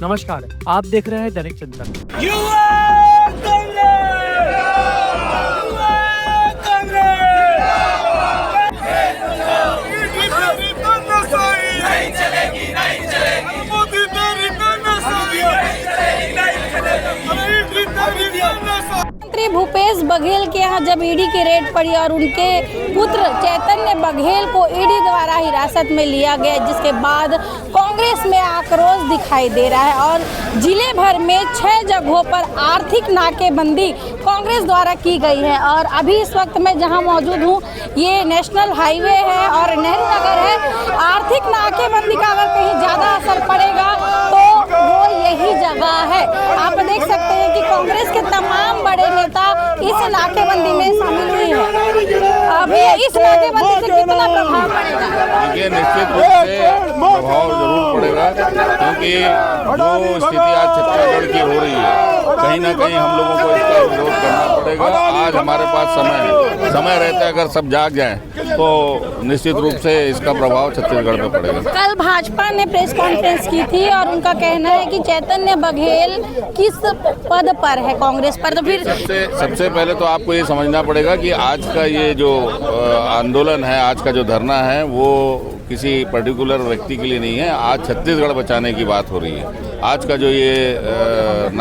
नमस्कार, आप देख रहे हैं दैनिक चिंतन। मुख्यमंत्री भूपेश बघेल के यहाँ जब ईडी की रेड पड़ी और उनके पुत्र चैतन्य बघेल को ईडी द्वारा हिरासत में लिया गया, जिसके बाद कांग्रेस में आक्रोश दिखाई दे रहा है और जिले भर में 6 जगहों पर आर्थिक नाकेबंदी कांग्रेस द्वारा की गई है। और अभी इस वक्त मैं जहां मौजूद हूं, ये नेशनल हाईवे है और नेहरू नगर है। आर्थिक नाकेबंदी का अगर कहीं ज़्यादा असर पड़ेगा तो वो यही जगह है। आप देख सकते हैं कि कांग्रेस के तमाम बड़े नेता इस नाकेबंदी में शामिल हुए हैं। अभी इस नाकेबंदी से कितना प्रभाव पड़ेगा? देखिए, निश्चित रूप से प्रभाव जरूर पड़ेगा, क्योंकि जो स्थिति आज छत्तीसगढ़ की हो रही है, कहीं ना कहीं हम लोगों को इसका विरोध करना पड़ेगा। आज हमारे पास समय रहता है, अगर सब जाग जाएं तो निश्चित रूप से इसका प्रभाव छत्तीसगढ़ पे पड़ेगा। कल भाजपा ने प्रेस कॉन्फ्रेंस की थी और उनका कहना है कि चैतन्य बघेल किस पद पर है कांग्रेस पर, तो फिर सबसे पहले तो आपको ये समझना पड़ेगा कि आज का ये जो आंदोलन है, आज का जो धरना है, वो किसी पर्टिकुलर व्यक्ति के लिए नहीं है। आज छत्तीसगढ़ बचाने की बात हो रही है। आज का जो ये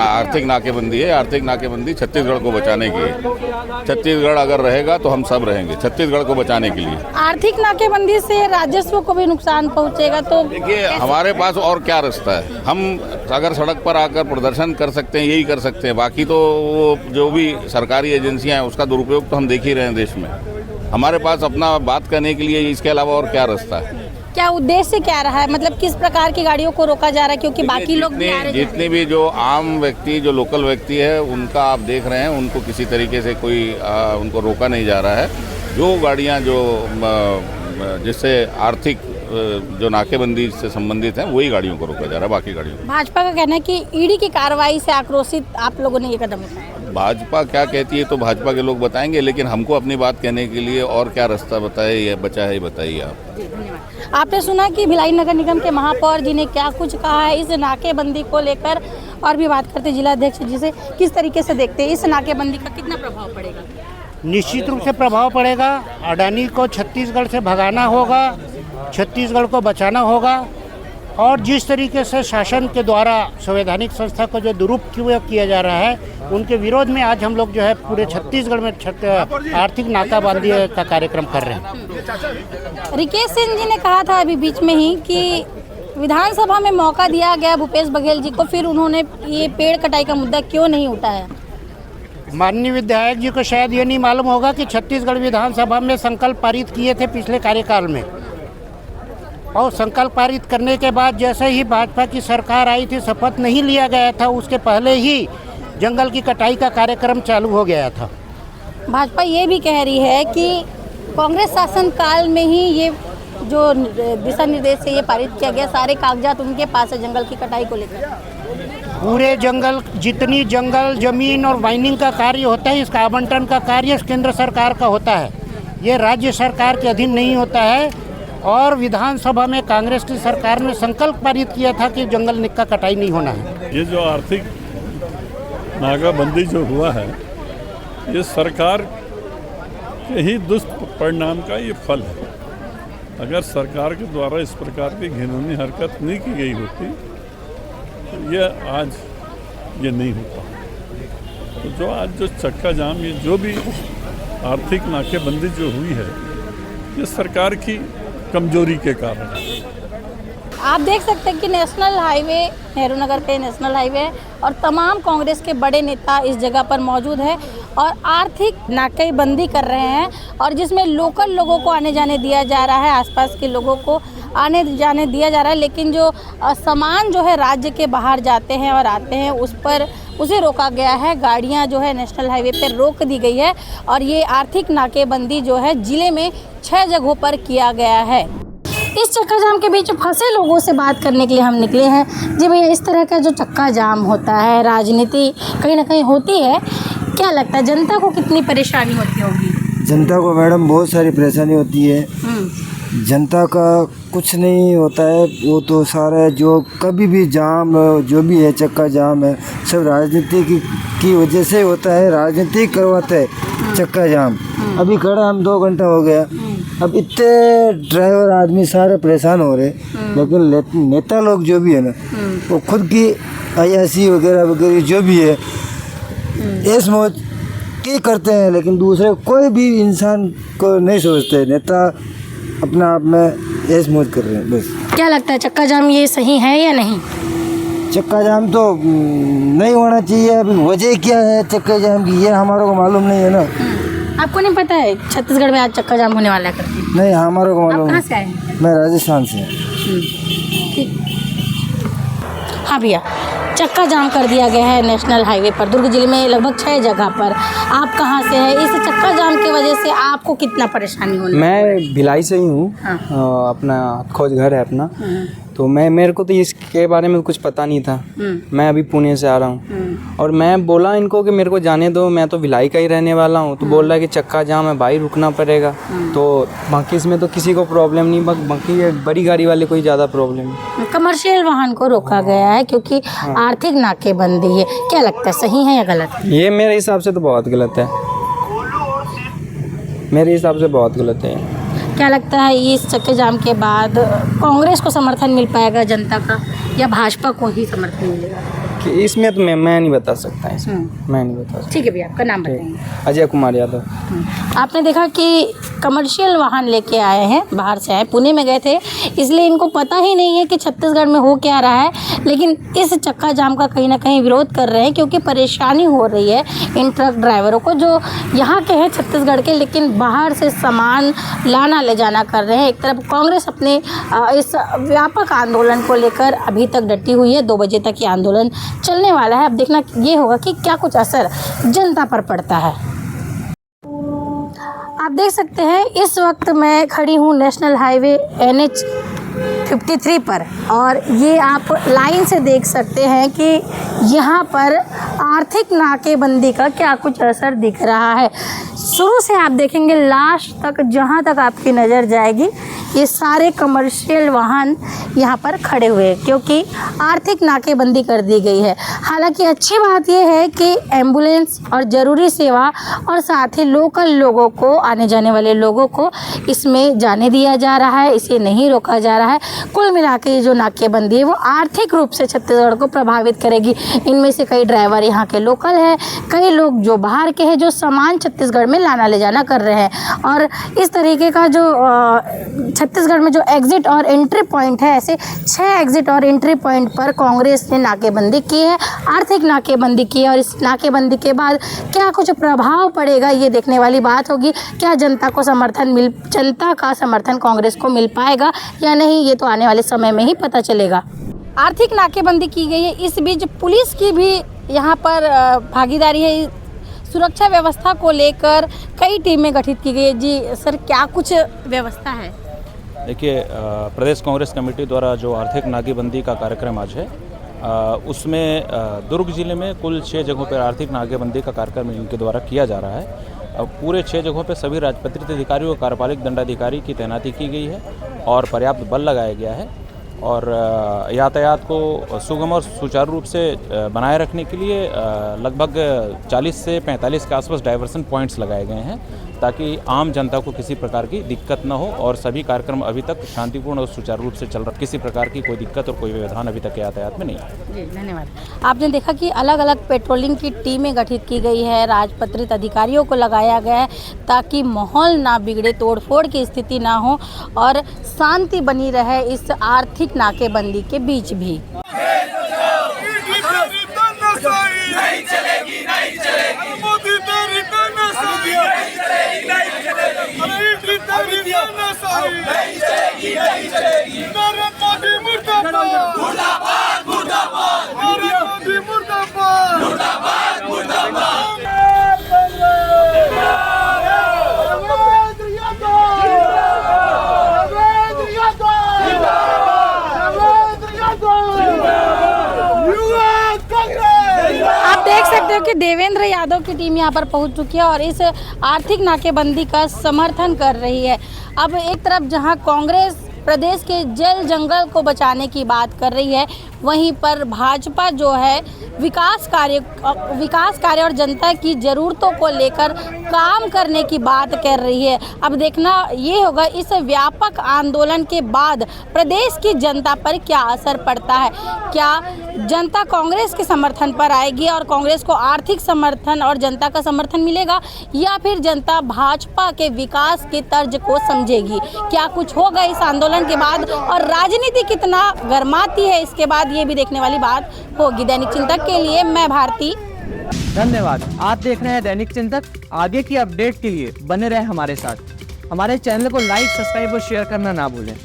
आर्थिक नाकेबंदी है, आर्थिक नाकेबंदी छत्तीसगढ़ को बचाने की है। छत्तीसगढ़ अगर रहेगा तो हम सब रहेंगे, छत्तीसगढ़ को बचाने के लिए। आर्थिक नाकेबंदी से राजस्व को भी नुकसान पहुंचेगा, तो देखिए, हमारे पास और क्या रास्ता है। हम अगर सड़क पर आकर प्रदर्शन कर सकते हैं, यही कर सकते हैं। बाकी तो वो जो भी सरकारी एजेंसियां हैं, उसका दुरुपयोग तो हम देख ही रहे हैं देश में। हमारे पास अपना बात करने के लिए इसके अलावा और क्या रास्ता है? क्या उद्देश्य क्या रहा है, मतलब किस प्रकार की गाड़ियों को रोका जा रहा है? क्योंकि बाकी लोग भी आ रहे हैं। जितने भी जो आम व्यक्ति, जो लोकल व्यक्ति है, उनका आप देख रहे हैं, उनको किसी तरीके से कोई उनको रोका नहीं जा रहा है। जो गाड़ियां जो जिससे आर्थिक जो नाकेबंदी से संबंधित हैं, वही गाड़ियों को रोका जा रहा है, बाकी गाड़ियों को। भाजपा का कहना है कि ईडी की कार्रवाई से आक्रोशित आप लोगों ने ये कदम उठाया। भाजपा क्या कहती है तो भाजपा के लोग बताएंगे, लेकिन हमको अपनी बात कहने के लिए और क्या रास्ता बचा है, बताइए आप। धन्यवाद। आपने सुना कि भिलाई नगर निगम के महापौर जी ने क्या कुछ कहा है इस नाकेबंदी को लेकर, और भी बात करते जिला अध्यक्ष जी से, किस तरीके से देखते हैं इस नाकेबंदी का कितना प्रभाव पड़ेगा? निश्चित रूप से प्रभाव पड़ेगा। अडानी को छत्तीसगढ़ से भगाना होगा, छत्तीसगढ़ को बचाना होगा, और जिस तरीके से शासन के द्वारा संवैधानिक संस्था को जो दुरुपयोग किया जा रहा है, उनके विरोध में आज हम लोग जो है पूरे छत्तीसगढ़ में आर्थिक नाकाबंदी का कार्यक्रम कर रहे हैं। रिकेश सिंह जी ने कहा था अभी बीच में ही कि विधानसभा में मौका दिया गया भूपेश बघेल जी को, फिर उन्होंने ये पेड़ कटाई का मुद्दा क्यों नहीं उठाया? माननीय विधायक जी को शायद ये नहीं मालूम होगा कि छत्तीसगढ़ विधानसभा में संकल्प पारित किए थे पिछले कार्यकाल में, और संकल्प पारित करने के बाद जैसे ही भाजपा की सरकार आई थी, शपथ नहीं लिया गया था, उसके पहले ही जंगल की कटाई का कार्यक्रम चालू हो गया था। भाजपा ये भी कह रही है कि कांग्रेस शासन काल में ही ये जो दिशा निर्देश से ये पारित किया गया, सारे कागजात उनके पास है जंगल की कटाई को लेकर। पूरे जंगल, जितनी जंगल जमीन और माइनिंग का कार्य होता है, इसका आवंटन का कार्य केंद्र सरकार का होता है, ये राज्य सरकार के अधीन नहीं होता है। और विधानसभा में कांग्रेस की सरकार ने संकल्प पारित किया था कि जंगल का कटाई नहीं होना है। ये जो आर्थिक नाकाबंदी जो हुआ है, ये सरकार के ही दुष्परिणाम का ये फल है। अगर सरकार के द्वारा इस प्रकार की घिनौनी हरकत नहीं की गई होती तो ये आज ये नहीं होता। तो जो आज जो चक्का जाम, ये जो भी आर्थिक नाकेबंदी जो हुई है, ये सरकार की कमजोरी के कारण। आप देख सकते हैं कि नेशनल हाईवे, नेहरू नगर पे नेशनल हाईवे है और तमाम कांग्रेस के बड़े नेता इस जगह पर मौजूद है और आर्थिक नाकेबंदी कर रहे हैं, और जिसमें लोकल लोगों को आने जाने दिया जा रहा है, आसपास के लोगों को आने जाने दिया जा रहा है, लेकिन जो सामान जो है राज्य के बाहर जाते हैं और आते हैं उसे रोका गया है। गाड़ियां जो है नेशनल हाईवे पर रोक दी गई है और ये आर्थिक नाकेबंदी जो है जिले में 6 जगहों पर किया गया है। इस चक्का जाम के बीच फंसे लोगों से बात करने के लिए हम निकले हैं। जी भैया, इस तरह का जो चक्का जाम होता है, राजनीति कहीं ना कहीं होती है, क्या लगता है जनता को कितनी परेशानी होती होगी? जनता को मैडम बहुत सारी परेशानी होती है। जनता का कुछ नहीं होता है, वो तो सारा जो कभी भी जाम जो भी है, चक्का जाम है, सब राजनीति की वजह से होता है। राजनीति करवाते है चक्का जाम। अभी खड़ा हम 2 घंटा हो गया, अब इतने ड्राइवर आदमी सारे परेशान हो रहे, लेकिन नेता लोग जो भी है ना, वो खुद की अयाशी वगैरह वगैरह जो भी है ऐस मौज की करते हैं, लेकिन दूसरे कोई भी इंसान को नहीं सोचते। नेता अपना आप में ऐस मौज कर रहे हैं बस। क्या लगता है चक्का जाम ये सही है या नहीं? चक्का जाम तो नहीं होना चाहिए। अभी वजह क्या है चक्का जाम की, ये हमारे को मालूम नहीं है ना। आपको नहीं पता है छत्तीसगढ़ में आज चक्का जाम होने वाला है करके? नहीं, हमारे को आप मालूम। कहाँ से आए हैं? मैं राजस्थान से। ठीक। हाँ भैया, चक्का जाम कर दिया गया है नेशनल हाईवे पर दुर्ग जिले में लगभग 6 जगह पर। आप कहाँ से हैं? इस चक्का जाम की वजह से आपको कितना परेशानी होने? मैं भिलाई से ही हूँ। अपना खोज घर है अपना। तो मेरे को तो इसके बारे में कुछ पता नहीं था। मैं अभी पुणे से आ रहा हूँ और मैं बोला इनको कि मेरे को जाने दो, मैं तो भिलाई का ही रहने वाला हूँ। तो बोल रहा है कि चक्का जाम है भाई, रुकना पड़ेगा। तो बाकी इसमें तो किसी को प्रॉब्लम नहीं, बाकी ये बड़ी गाड़ी वाले को ही ज़्यादा प्रॉब्लम है। कमर्शियल वाहन को रोका गया है क्योंकि आर्थिक नाकेबंदी है। क्या लगता है सही है या गलत? ये मेरे हिसाब से तो बहुत गलत है, मेरे हिसाब से बहुत गलत है। क्या लगता है इस चक्के जाम के बाद कांग्रेस को समर्थन मिल पाएगा जनता का या भाजपा को ही समर्थन मिलेगा? कि इसमें तो मैं नहीं बता सकता, इसमें मैं नहीं बता सकता। ठीक है भैया, आपका नाम बताएंगे? अजय कुमार यादव। आपने देखा कि कमर्शियल वाहन लेके आए हैं, बाहर से आए, पुणे में गए थे, इसलिए इनको पता ही नहीं है कि छत्तीसगढ़ में हो क्या रहा है। लेकिन इस चक्का जाम का कहीं ना कहीं विरोध कर रहे हैं क्योंकि परेशानी हो रही है इन ट्रक ड्राइवरों को जो यहाँ के हैं छत्तीसगढ़ के, लेकिन बाहर से सामान लाना ले जाना कर रहे हैं। एक तरफ कांग्रेस अपने इस व्यापक आंदोलन को लेकर अभी तक डटी हुई है। 2 बजे तक ये आंदोलन चलने वाला है। अब देखना ये होगा कि क्या कुछ असर जनता पर पड़ता है। आप देख सकते हैं इस वक्त मैं खड़ी हूँ नेशनल हाईवे NH 53 पर और ये आप लाइन से देख सकते हैं कि यहाँ पर आर्थिक नाकेबंदी का क्या कुछ असर दिख रहा है। शुरू से आप देखेंगे लास्ट तक, जहाँ तक आपकी नज़र जाएगी, ये सारे कमर्शियल वाहन यहाँ पर खड़े हुए हैं क्योंकि आर्थिक नाकेबंदी कर दी गई है। हालांकि अच्छी बात यह है कि एम्बुलेंस और ज़रूरी सेवा और साथ ही लोकल लोगों को, आने जाने वाले लोगों को इसमें जाने दिया जा रहा है, इसे नहीं रोका जा रहा है। कुल मिला के ये जो नाकेबंदी है वो आर्थिक रूप से छत्तीसगढ़ को प्रभावित करेगी। इनमें से कई ड्राइवर यहाँ के लोकल हैं, कई लोग जो बाहर के हैं जो सामान छत्तीसगढ़ में लाना ले जाना कर रहे हैं। और इस तरीके का जो छत्तीसगढ़ में जो एग्ज़िट और एंट्री पॉइंट है, ऐसे 6 एग्ज़िट और एंट्री पॉइंट पर कांग्रेस ने नाकेबंदी की है, आर्थिक नाकेबंदी की है। और इस नाकेबंदी के बाद क्या कुछ प्रभाव पड़ेगा ये देखने वाली बात होगी। क्या जनता का समर्थन कांग्रेस को मिल पाएगा या नहीं, ये तो आने वाले समय में ही पता चलेगा। आर्थिक नाकेबंदी की गई है, इस बीच पुलिस की भी यहाँ पर भागीदारी है। सुरक्षा व्यवस्था को लेकर कई टीमें गठित की गई है। जी सर, क्या कुछ व्यवस्था है? देखिए, प्रदेश कांग्रेस कमेटी द्वारा जो आर्थिक नाकेबंदी का कार्यक्रम आज है, उसमें दुर्ग जिले में कुल 6 जगहों पर आर्थिक नाकेबंदी का कार्यक्रम इनके द्वारा किया जा रहा है। पूरे 6 जगहों पर सभी राजपत्रित अधिकारियों और कार्यपालिक दंडाधिकारी की तैनाती की गई है और पर्याप्त बल लगाया गया है। और यातायात को सुगम और सुचारू रूप से बनाए रखने के लिए लगभग 40 से 45 के आसपास डाइवर्सन पॉइंट्स लगाए गए हैं ताकि आम जनता को किसी प्रकार की दिक्कत न हो। और सभी कार्यक्रम अभी तक शांतिपूर्ण और सुचारू रूप से चल रहा है। किसी प्रकार की कोई दिक्कत और कोई व्यवधान अभी तक यातायात में नहीं है। जी धन्यवाद। आपने देखा कि अलग अलग पेट्रोलिंग की टीमें गठित की गई है, राजपत्रित अधिकारियों को लगाया गया है ताकि माहौल ना बिगड़े, तोड़फोड़ की स्थिति ना हो और शांति बनी रहे इस आर्थिक नाकेबंदी के बीच भी। आप देख सकते सकते हो कि देवेंद्र यादव की टीम यहाँ पर पहुँच चुकी है और इस आर्थिक नाकेबंदी का समर्थन कर रही है। अब एक तरफ जहाँ कांग्रेस प्रदेश के जल जंगल को बचाने की बात कर रही है, वहीं पर भाजपा जो है विकास कार्य और जनता की ज़रूरतों को लेकर काम करने की बात कर रही है। अब देखना ये होगा इस व्यापक आंदोलन के बाद प्रदेश की जनता पर क्या असर पड़ता है। क्या जनता कांग्रेस के समर्थन पर आएगी और कांग्रेस को आर्थिक समर्थन और जनता का समर्थन मिलेगा, या फिर जनता भाजपा के विकास के तर्ज को समझेगी? क्या कुछ होगा इस आंदोलन के बाद और राजनीति कितना गर्माती है इसके बाद, ये भी देखने वाली बात होगी। दैनिक चिंतक के लिए मैं भारती, धन्यवाद। आप देख रहे हैं दैनिक चिंतक। आगे की अपडेट के लिए बने रहे हमारे साथ। हमारे चैनल को लाइक, सब्सक्राइब और शेयर करना ना भूलें।